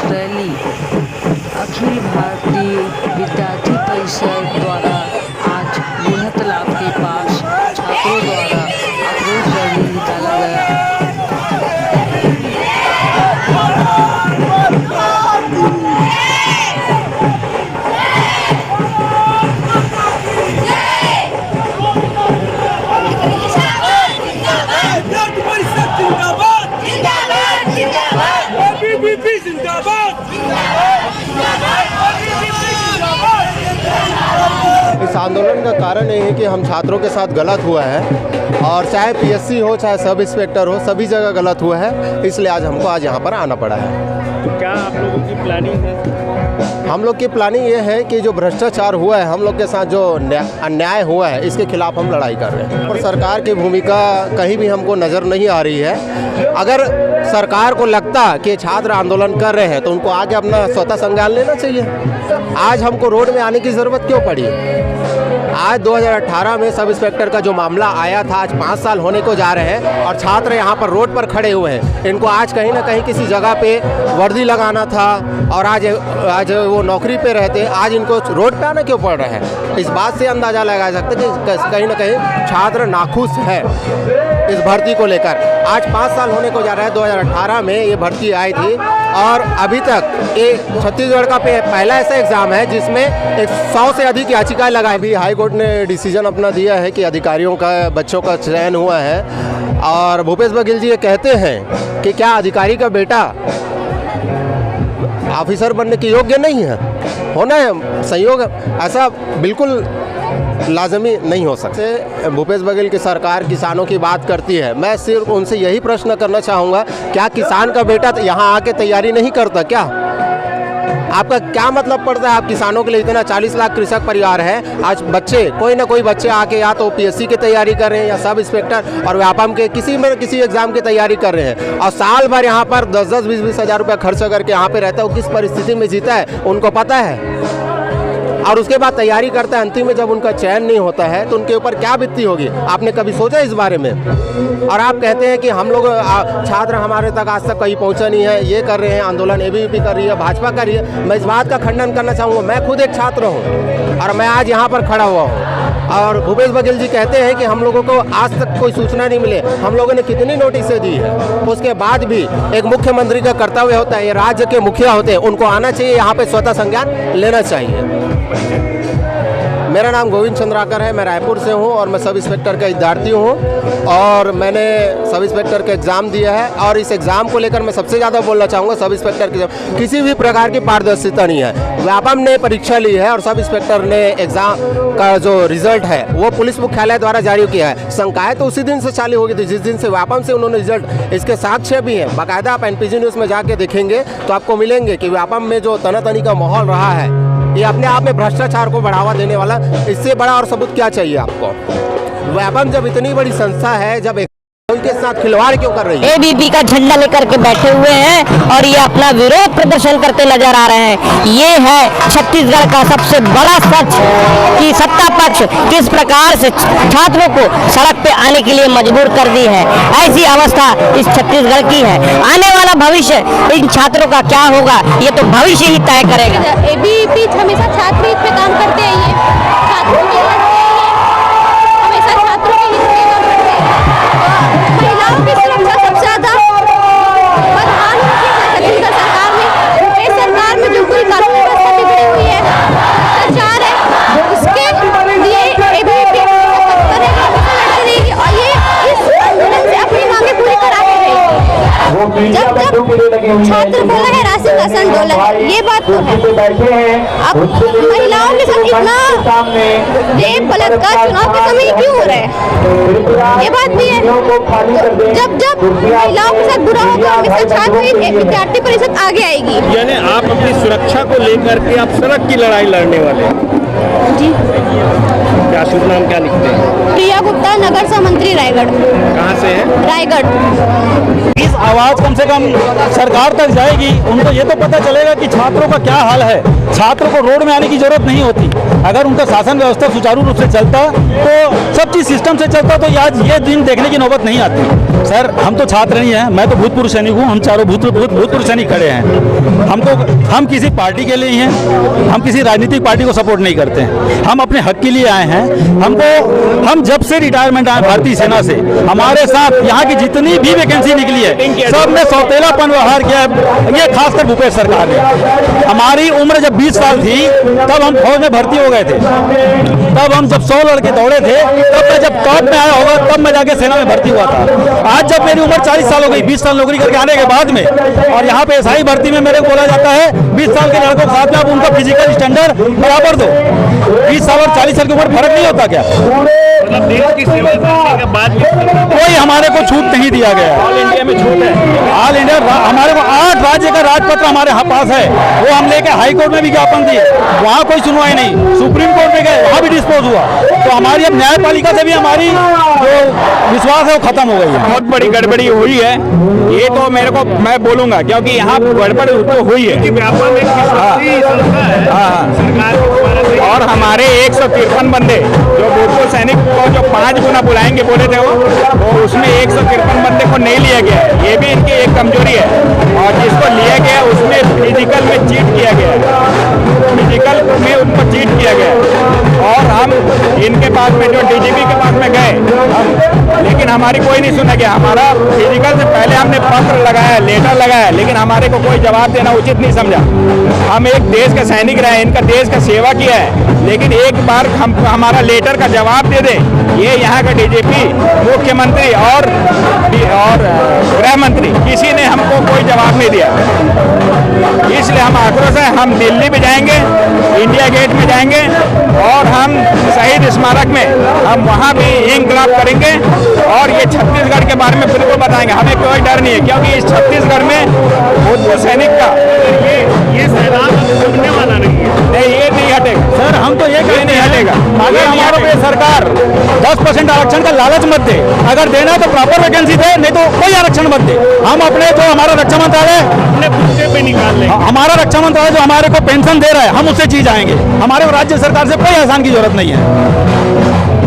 Rally Akhil Bharatiya विद्यार्थी परिषद द्वारा आज बूढ़ा तालाब के पास छात्रों द्वारा आक्रोश रैली निकाला गया। इस आंदोलन का कारण ये है कि हम छात्रों के साथ गलत हुआ है और चाहे पीएससी हो चाहे सब इंस्पेक्टर हो सभी जगह गलत हुआ है, इसलिए आज हमको यहाँ पर आना पड़ा है। तो क्या आप लोगों की प्लानिंग है? हम लोग की प्लानिंग ये है कि जो भ्रष्टाचार हुआ है, हम लोग के साथ जो अन्याय हुआ है, इसके खिलाफ हम लड़ाई कर रहे हैं और सरकार की भूमिका कहीं भी हमको नज़र नहीं आ रही है। अगर सरकार को लगता कि छात्र आंदोलन कर रहे हैं तो उनको आगे अपना स्वतः संज्ञान लेना चाहिए। आज हमको रोड में आने की ज़रूरत क्यों पड़ी? आज 2018 में सब इंस्पेक्टर का जो मामला आया था, आज 5 साल होने को जा रहे हैं और छात्र यहाँ पर रोड पर खड़े हुए हैं। इनको आज कहीं ना कहीं किसी जगह पे वर्दी लगाना था और आज वो नौकरी पे रहते, आज इनको रोड पे आना क्यों पड़ रहा है? इस बात से अंदाज़ा लगाया सकता है कि कहीं ना कहीं छात्र नाखुश है इस भर्ती को लेकर। आज 5 साल होने को जा रहा है, 2018 में ये भर्ती आई थी और अभी तक ये छत्तीसगढ़ का पहला ऐसा एग्ज़ाम है जिसमें 100 से अधिक याचिकाएं लगाई। भी हाई कोर्ट ने डिसीजन अपना दिया है कि अधिकारियों का बच्चों का चयन हुआ है और भूपेश बघेल जी ये कहते हैं कि क्या अधिकारी का बेटा ऑफिसर बनने के योग्य नहीं है? होना है संयोग, ऐसा बिल्कुल लाजमी नहीं हो सकते। भूपेश बघेल की सरकार किसानों की बात करती है, मैं सिर्फ उनसे यही प्रश्न करना चाहूँगा, क्या किसान का बेटा यहाँ आके तैयारी नहीं करता क्या? आपका क्या मतलब पड़ता है? आप किसानों के लिए इतना 40 लाख कृषक परिवार है, आज बच्चे कोई ना कोई बच्चे आके या तो पीएससी की तैयारी कर रहे हैं या सब इंस्पेक्टर और व्यापम के किसी एग्जाम की तैयारी कर रहे हैं और साल भर यहाँ पर 10-10, 20-20 हज़ार रुपये खर्च करके यहाँ पे रहता है। वो किस परिस्थिति में जीता है उनको पता है और उसके बाद तैयारी करता है, अंतिम में जब उनका चयन नहीं होता है तो उनके ऊपर क्या बीतती होगी? आपने कभी सोचा इस बारे में? और आप कहते हैं कि हम लोग छात्र हमारे तक आज तक कहीं पहुंचा नहीं है, ये कर रहे हैं आंदोलन, एबीवीपी कर रही है, भाजपा कर रही है। मैं इस बात का खंडन करना चाहूँगा। मैं खुद एक छात्र हूँ और मैं आज यहाँ पर खड़ा हुआ हूँ और भूपेश बघेल जी कहते हैं कि हम लोगों को आज तक कोई सूचना नहीं मिले। हम लोगों ने कितनी नोटिसें दी है, उसके बाद भी एक मुख्यमंत्री का कर्तव्य होता है, ये राज्य के मुखिया होते हैं, उनको आना चाहिए, यहाँ पे स्वतः संज्ञान लेना चाहिए। मेरा नाम गोविंद चंद्राकर है, मैं रायपुर से हूँ और मैं सब इंस्पेक्टर का विद्यार्थी हूँ और मैंने सब इंस्पेक्टर का एग्ज़ाम दिया है और इस एग्ज़ाम को लेकर मैं सबसे ज़्यादा बोलना चाहूँगा, सब इंस्पेक्टर की किसी भी प्रकार की पारदर्शिता नहीं है। व्यापम ने परीक्षा ली है और सब इंस्पेक्टर ने एग्ज़ाम का जो रिजल्ट है वो पुलिस मुख्यालय द्वारा जारी किया है। शंकाएँ तो उसी दिन से चालू हो गई थी जिस दिन से व्यापम से उन्होंने रिजल्ट, इसके साक्ष्य भी हैं बाकायदा। आप एनपीजी न्यूज़ में जाके देखेंगे तो आपको मिलेंगे कि व्यापम में जो तनातनी का माहौल रहा है, ये अपने आप में भ्रष्टाचार को बढ़ावा देने वाला, इससे बड़ा और सबूत क्या चाहिए आपको? व्यापम जब इतनी बड़ी संस्था है, जब उनके साथ खिलवाड़ क्यों कर रही है? एबीपी का झंडा लेकर के बैठे हुए हैं और ये अपना विरोध प्रदर्शन करते नजर आ रहे हैं। ये है छत्तीसगढ़ का सबसे बड़ा सच कि सत्ता पक्ष किस प्रकार से छात्रों को सड़क पे आने के लिए मजबूर कर दी है। ऐसी अवस्था इस छत्तीसगढ़ की है। आने वाला भविष्य इन छात्रों का क्या होगा ये तो भविष्य ही तय करेगा। एबीपी हमेशा छात्र हित पे काम करते हैं, ये छात्रों के हमेशा छात्रों के हित पे काम करते हैं। महिलाओं की सुरक्षा सबसे ज्यादा छत्तीसगढ़ सरकार में, इस सरकार में जो पूरी कानून व्यवस्था बिगड़ी हुई है, भ्रष्टाचार है, उसके लिए एबीपी करेगा, लड़ती रहेगी और ये इस आंदोलन से अपनी मांगे पूरी करा के रहेगी। जब छात्र बोला है राष्ट्रीय आंदोलन, ये बात तो है। अब महिलाओं के साथ इतना रेप बलात्कार चुनाव के समय क्यों हो रहा है, ये बात भी है। जब महिलाओं के साथ बुरा होगा, हमेशा छात्र विद्यार्थी परिषद आगे आएगी। यानी आप अपनी सुरक्षा को लेकर के आप सड़क की लड़ाई लड़ने वाले हैं? जी। क्या शुभ नाम क्या लिखते हैं? प्रिया गुप्ता, नगर सहमंत्री, रायगढ़। कहाँ से है? रायगढ़। इस आवाज कम से कम सरकार तक जाएगी, उनको ये तो पता चलेगा कि छात्रों का क्या हाल है। छात्रों को रोड में आने की जरूरत नहीं होती। अगर उनका शासन व्यवस्था सुचारू रूप से चलता तो सब चीज सिस्टम से चलता तो आज ये दिन देखने की नौबत नहीं आती। सर हम तो छात्र नहीं हैं, मैं तो भूतपूर्व सैनिक हूँ, हम चारों भूतपूर्व सैनिक खड़े हैं। हम किसी पार्टी के लिए ही हैं, हम किसी राजनीतिक पार्टी को सपोर्ट नहीं करते हैं। हम अपने हक के लिए आए हैं। हम जब से रिटायरमेंट आए भारतीय सेना से, हमारे साथ यहाँ की जितनी भी वैकेंसी निकली है सब में सौतेलापन व्यवहार किया है, ये खासकर भूपेश सरकार ने। हमारी उम्र जब 20 साल थी तब हम फौज में भर्ती हो गए थे, तब हम जब 100 लड़के दौड़े थे तब मैं जब टॉप में आया होगा तब मैं जाके सेना में भर्ती हुआ था। आज जब मेरी उम्र 40 साल हो गई, 20 साल नौकरी करके आने के बाद में, और यहाँ पे एसआई भर्ती में मेरे को बोला जाता है 20 साल के लड़कों के साथ में आप उनका फिजिकल स्टैंडर्ड बराबर दो। 20 साल और 40 साल की उम्र फर्क नहीं होता क्या? मतलब देश की सेवा करने के बाद कोई हमारे को छूट नहीं दिया गया। ऑल इंडिया में छूट है। ऑल इंडिया हमारे को 8 राज्य का राजपत्र हमारे पास है, वो हम लेके हाई कोर्ट में भी ज्ञापन दिए, वहाँ कोई सुनवाई नहीं। सुप्रीम कोर्ट में गए, वहाँ भी डिस्पोज हुआ। तो हमारी अब न्यायपालिका से भी हमारी जो विश्वास है वो खत्म हो गई है। बहुत बड़ी गड़बड़ी हुई है, ये तो मेरे को मैं बोलूंगा, क्योंकि यहाँ गड़बड़ तो हुई है। और हमारे 153 बंदे जो भूतपूर्व सैनिक को जो 5 गुना बुलाएंगे बोले थे वो उसमें 153 बंदे को नहीं लिया गया। ये भी इनकी एक कमजोरी है। और जिसको लिया गया उसमें फिजिकल में चीट किया गया, फिजिकल में उनको चीट किया गया। और हम इनके पास में जो डीजीपी के पास में गए हम, लेकिन हमारी कोई नहीं सुना गया। हमारा फिजिकल से पहले हमने पत्र लगाया, लेटर लगाया, लेकिन हमारे को कोई जवाब देना उचित नहीं समझा। हम एक देश के सैनिक रहे, इनका देश का सेवा किया है, लेकिन एक बार हम हमारा लेटर का जवाब दे दें। ये यहाँ का डीजीपी, मुख्यमंत्री और गृह मंत्री, किसी ने हमको कोई जवाब नहीं दिया। इसलिए हम आक्रोश है, हम दिल्ली में जाएंगे, इंडिया गेट में जाएंगे और हम शहीद स्मारक में हम वहाँ भी इंकलाब करेंगे और ये छत्तीसगढ़ के बारे में बिल्कुल बताएंगे। हमें कोई डर नहीं है, क्योंकि इस छत्तीसगढ़ में भूतपूर्व सैनिक का ये सैलाब हटने वाला नहीं है। नहीं, ये नहीं हटेगा सर, हम तो ये नहीं हटेगा। अगर हमारे पे सरकार 10% आरक्षण का लालच मत दे, अगर देना तो प्रॉपर वैकेंसी दे, नहीं तो कोई आरक्षण मत दे। हम अपने जो हमारा रक्षा मंत्रालय अपने पूछे पे निकाल लेंगे। हमारा रक्षा मंत्रालय जो हमारे को पेंशन दे रहा है, हम उससे चीज आएंगे। हमारे को राज्य सरकार से कोई एहसान की जरूरत नहीं है।